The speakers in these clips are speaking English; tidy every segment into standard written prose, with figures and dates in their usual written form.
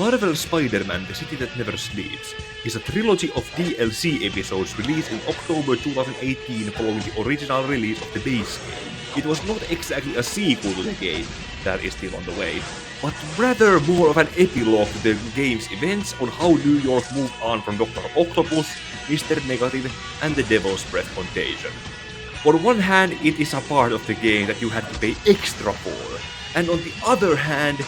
Marvel's Spider-Man: The City That Never Sleeps is a trilogy of DLC episodes released in October 2018 following the original release of the base game. It was not exactly a sequel to the game, that is still on the way, but rather more of an epilogue to the game's events on how New York moved on from Dr. Octopus, Mr. Negative, and the Devil's Breath Contagion. On one hand, it is a part of the game that you had to pay extra for, and on the other hand,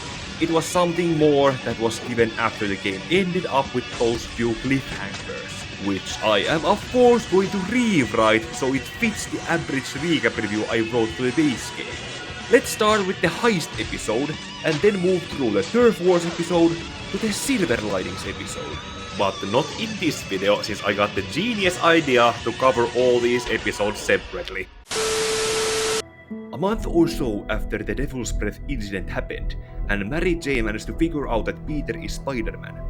it was something more that was given after the game ended up with those few cliffhangers, which I am of course going to rewrite so it fits the average recap review I wrote for the base game. Let's start with the Heist episode, and then move through the Turf Wars episode to the Silver Linings episode. But not in this video, since I got the genius idea to cover all these episodes separately. A month or so after the Devil's Breath incident happened, and Mary Jane managed to figure out that Peter is Spider-Man,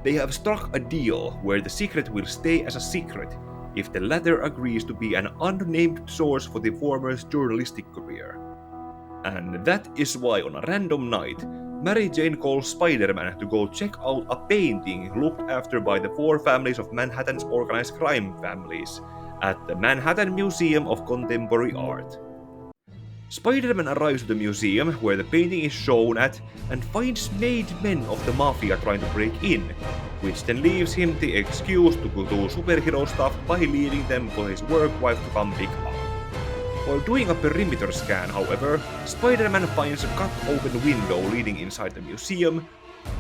they have struck a deal where the secret will stay as a secret if the latter agrees to be an unnamed source for the former's journalistic career. And that is why on a random night, Mary Jane calls Spider-Man to go check out a painting looked after by the four families of Manhattan's organized crime families at the Manhattan Museum of Contemporary Art. Spider-Man arrives at the museum where the painting is shown at and finds made men of the Mafia trying to break in, which then leaves him the excuse to go do superhero stuff by leaving them for his work wife to come pick up. While doing a perimeter scan, however, Spider-Man finds a cut-open window leading inside the museum,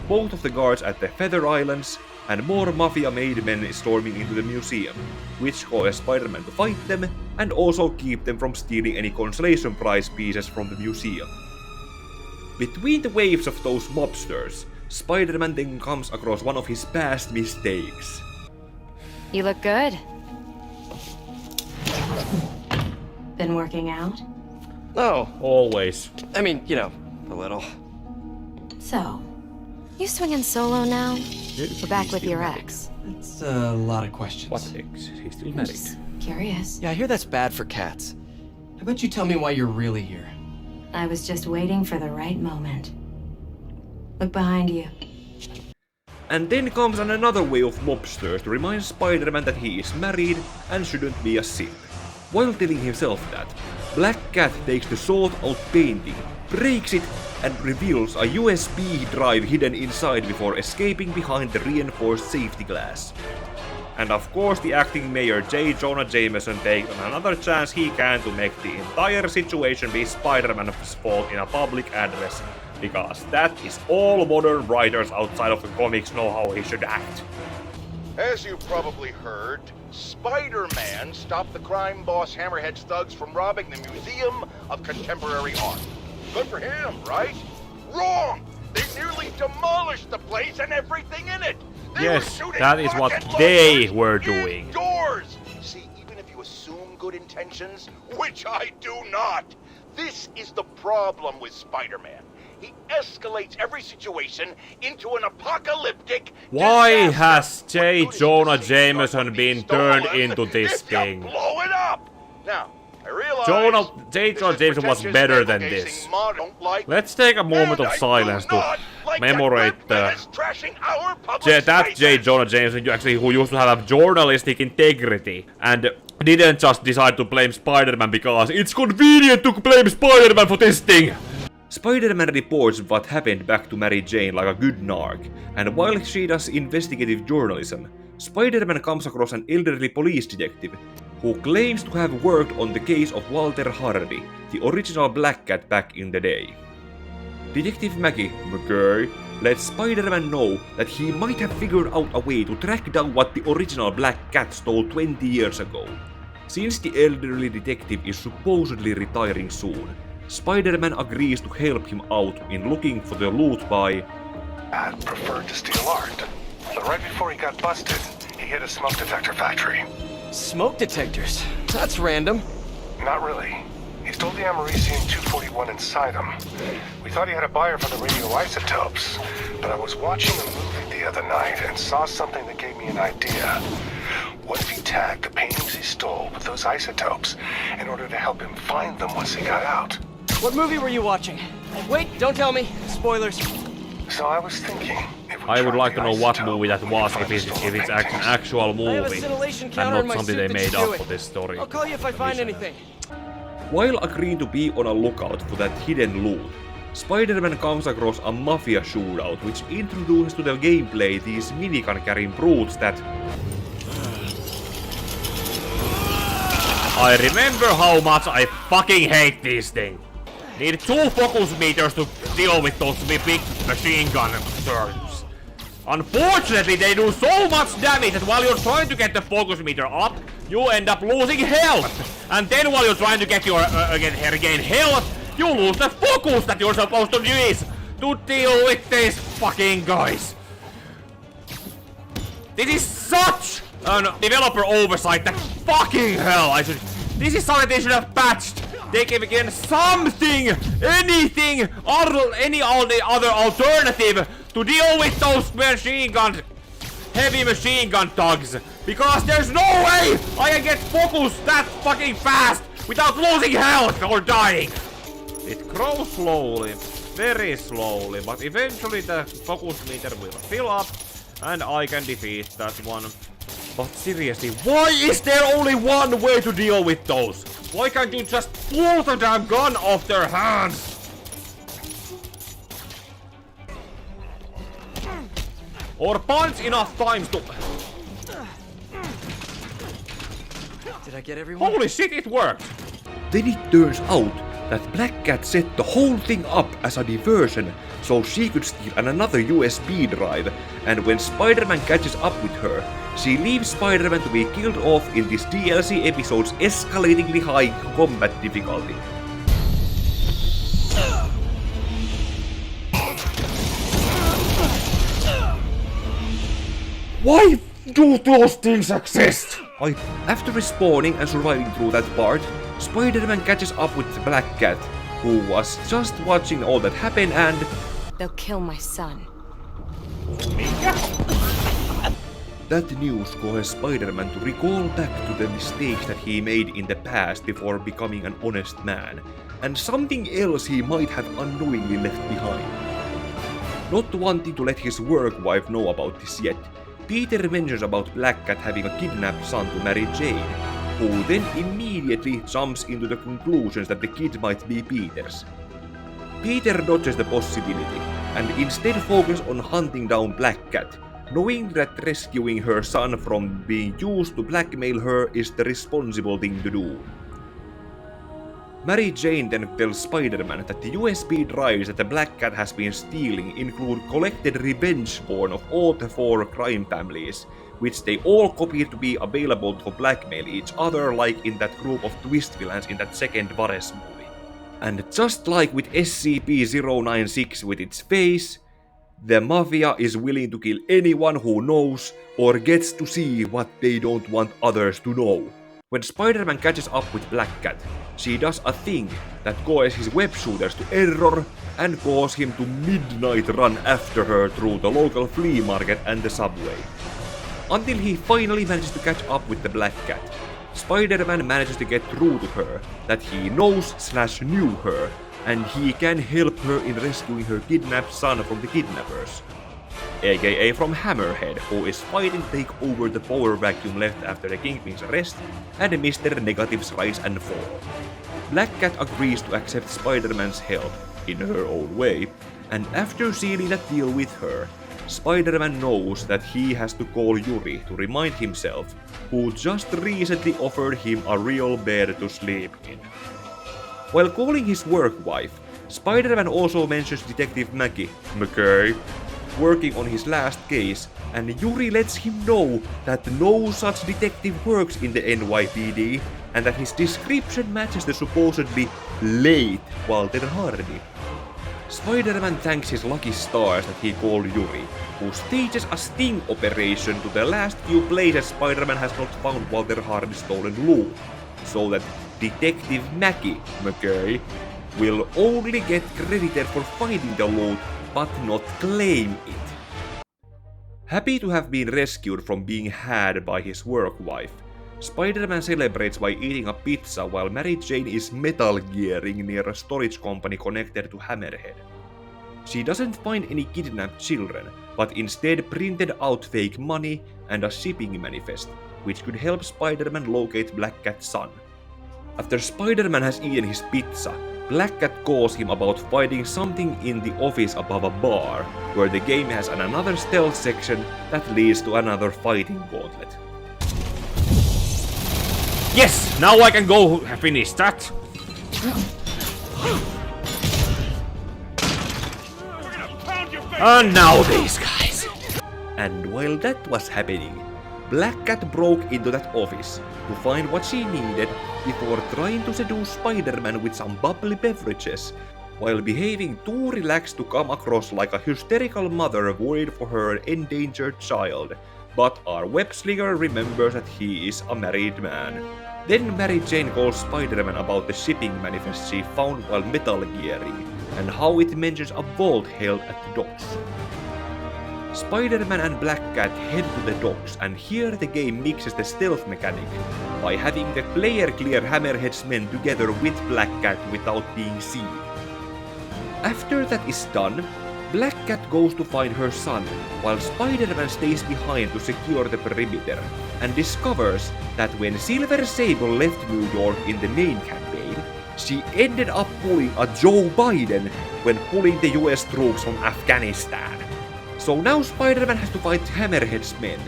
both of the guards at the Feather Islands, and more Mafia-made men storming into the museum, which causes Spider-Man to fight them and also keep them from stealing any consolation prize pieces from the museum. Between the waves of those mobsters, Spider-Man then comes across one of his past mistakes. You look good. Been working out? Oh, Always. I mean, you know, a little. So, you swinging solo now? We're back with your ex. It's a lot of questions. What ex? He's still I'm married. just curious. Yeah, I hear that's bad for cats. How about you tell me why you're really here? I was just waiting for the right moment. Look behind you. And then comes another wave of mobsters to remind Spider-Man that he is married and shouldn't be a simp. While telling himself that, Black Cat takes the sought-out painting, breaks it, and reveals a USB drive hidden inside before escaping behind the reinforced safety glass. And of course the acting mayor J. Jonah Jameson takes another chance he can to make the entire situation be Spider-Man's fault in a public address, because that is all modern writers outside of the comics know how he should act. As you've probably heard, Spider-Man stopped the crime boss Hammerhead's thugs from robbing the Museum of Contemporary Art. Good for him, right? Wrong! They nearly demolished the place and everything in it! They were Yes, shooting that is what rocket they launchers were doing. Indoors! See, even if you assume good intentions, which I do not, this is the problem with Spider-Man. He escalates every situation into an apocalyptic. Why disaster. has J. What good is it Jonah to say Jameson something been stolen turned into this if you thing? blow it up? Now, I realize J. this Jonah is Jameson was pretentious better than navel-gazing this. mod don't like, Let's take a moment and of I silence do to not like commemorate that man is trashing our public that J. spaces. Jonah Jameson actually who used to have journalistic integrity and didn't just decide to blame Spider-Man because it's convenient to blame Spider-Man for this thing. Spider-Man reports what happened back to Mary Jane like a good narc, and while she does investigative journalism, Spider-Man comes across an elderly police detective who claims to have worked on the case of Walter Hardy, the original Black Cat back in the day. Detective Maggie McGurry lets Spider-Man know that he might have figured out a way to track down what the original Black Cat stole 20 years ago. Since the elderly detective is supposedly retiring soon, Spider-Man agrees to help him out in looking for the loot by... Pat preferred to steal art, but right before he got busted, he hit a smoke detector factory. Smoke detectors? That's random. Not really. He stole the Americium-241 inside him. We thought he had a buyer for the radioisotopes, but I was watching a movie the other night and saw something that gave me an idea. What if he tagged the paintings he stole with those isotopes in order to help him find them once he got out? What movie were you watching? Wait, don't tell me. Spoilers. So I was thinking, if we I would like to know what movie that was, if it's an actual movie, and not something they made up for this story. I'll call you if I find anything. While agreeing to be on a lookout for that hidden loot, Spider-Man comes across a mafia shootout which introduces to the gameplay these minigun-carrying brutes that... I remember how much I fucking hate these things. Need 2 focus meters to deal with those big machine gun turrets. Unfortunately, they do so much damage that while you're trying to get the focus meter up, you end up losing health. And then while you're trying to get your regain health, you lose the focus that you're supposed to use to deal with these fucking guys. This is such a developer oversight that fucking hell this is something they should have patched. They can again something, anything, any other alternative to deal with those heavy machine gun thugs. Because there's no way I can get focused that fucking fast without losing health or dying. It grows slowly, very slowly, but eventually the focus meter will fill up and I can defeat that one. But seriously, why is there only one way to deal with those? Why can't you just pull the damn gun off their hands? Or punch enough times to... Did I get everyone? Holy shit, it worked! Then it turns out that Black Cat set the whole thing up as a diversion so she could steal another USB drive, and when Spider-Man catches up with her, she leaves Spider-Man to be killed off in this DLC episode's escalatingly high combat difficulty. Why do those things exist? After respawning and surviving through that part, Spider-Man catches up with the Black Cat, who was just watching all that happen and... They'll kill my son. That news causes Spider-Man to recall back to the mistakes that he made in the past before becoming an honest man, and something else he might have unknowingly left behind. Not wanting to let his work wife know about this yet, Peter mentions about Black Cat having a kidnapped son to marry Jane, who then immediately jumps into the conclusions that the kid might be Peter's. Peter dodges the possibility, and instead focuses on hunting down Black Cat, knowing that rescuing her son from being used to blackmail her is the responsible thing to do. Mary Jane then tells Spider-Man that the USB drives that the Black Cat has been stealing include collected revenge porn of all the 4 crime families, which they all copied to be available to blackmail each other like in that group of twist villains in that second Vares movie. And just like with SCP-096 with its face, the Mafia is willing to kill anyone who knows or gets to see what they don't want others to know. When Spider-Man catches up with Black Cat, she does a thing that causes his web shooters to error and cause him to midnight run after her through the local flea market and the subway. Until he finally manages to catch up with the Black Cat, Spider-Man manages to get through to her that he knows/knew her, and he can help her in rescuing her kidnapped son from the kidnappers, aka from Hammerhead, who is fighting to take over the power vacuum left after the Kingpin's arrest and Mr. Negative's rise and fall. Black Cat agrees to accept Spider-Man's help in her own way, and after sealing that deal with her, Spider-Man knows that he has to call Yuri to remind himself, who just recently offered him a real bed to sleep in. While calling his work wife, Spider-Man also mentions Detective McKay, working on his last case, and Yuri lets him know that no such detective works in the NYPD, and that his description matches the supposedly late Walter Hardy. Spider-Man thanks his lucky stars that he called Yuri, who stages a sting operation to the last few places Spider-Man has not found Walter Hardy's stolen loot, so that Detective McKay will only get credited for finding the loot, but not claim it. Happy to have been rescued from being had by his work wife, Spider-Man celebrates by eating a pizza while Mary Jane is Metal Gearing near a storage company connected to Hammerhead. She doesn't find any kidnapped children, but instead printed out fake money and a shipping manifest, which could help Spider-Man locate Black Cat's son. After Spider-Man has eaten his pizza, Black Cat calls him about finding something in the office above a bar, where the game has another stealth section that leads to another fighting gauntlet. Yes! Now I can go finish that! And now these guys! And while that was happening, Black Cat broke into that office to find what she needed before trying to seduce Spider-Man with some bubbly beverages, while behaving too relaxed to come across like a hysterical mother worried for her endangered child. But our web-slinger remembers that he is a married man. Then Mary Jane calls Spider-Man about the shipping manifest she found while Metal Gearing, and how it mentions a vault held at the docks. Spider-Man and Black Cat head to the docks, and here the game mixes the stealth mechanic by having the player clear Hammerhead's men together with Black Cat without being seen. After that is done, Black Cat goes to find her son, while Spider-Man stays behind to secure the perimeter, and discovers that when Silver Sable left New York in the main campaign, she ended up pulling a Joe Biden when pulling the US troops from Afghanistan. So now Spider-Man has to fight Hammerhead's men,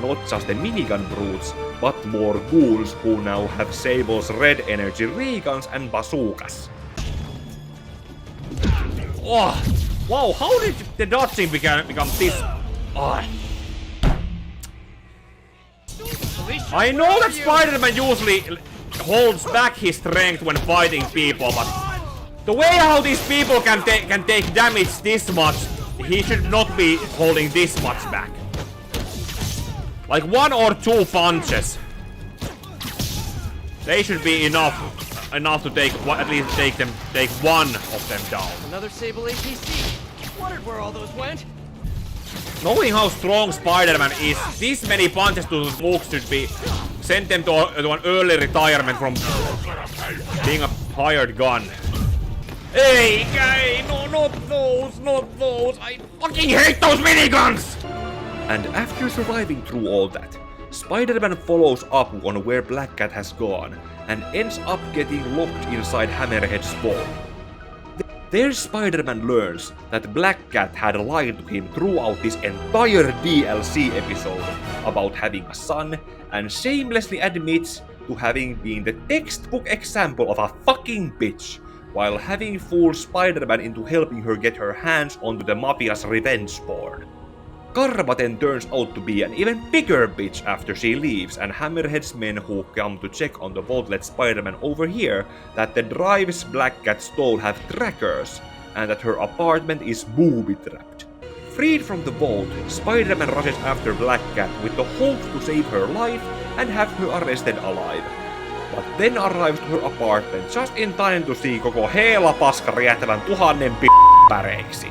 not just the minigun brutes, but more ghouls who now have Sable's red energy ray guns and bazookas. Oh, wow, how did the dodging become this? Oh. I know that Spider-Man usually holds back his strength when fighting people, but the way how these people can take damage this much, he should not be holding this much back. Like 1 or 2 punches, they should be enough to take at least take one of them down. Another Sable APC. Wondered where all those went. Knowing how strong Spider-Man is, this many punches to the looks should be sent them to an early retirement from being a hired gun. Hey, guy, no, not those. I fucking hate those miniguns! And after surviving through all that, Spider-Man follows up on where Black Cat has gone, and ends up getting locked inside Hammerhead's vault. There Spider-Man learns that Black Cat had lied to him throughout this entire DLC episode about having a son, and shamelessly admits to having been the textbook example of a fucking bitch, while having fooled Spider-Man into helping her get her hands onto the Mafia's revenge board. Karma then turns out to be an even bigger bitch after she leaves, and Hammerhead's men who come to check on the vault let Spider-Man overhear that the drives Black Cat stole have trackers, and that her apartment is booby-trapped. Freed from the vault, Spider-Man rushes after Black Cat with the hopes to save her life and have her arrested alive, but then arrives to her apartment just in time to see koko heelapaska räjähtävän 1000 päreiksi.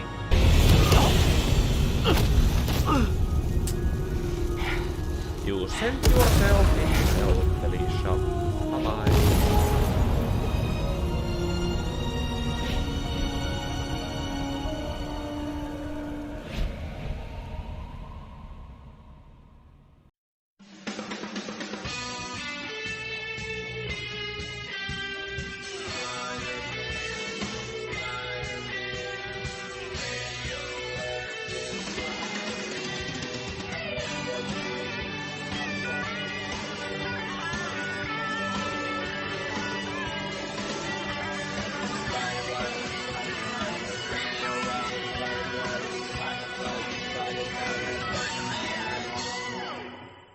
You sent yourself into Felicia.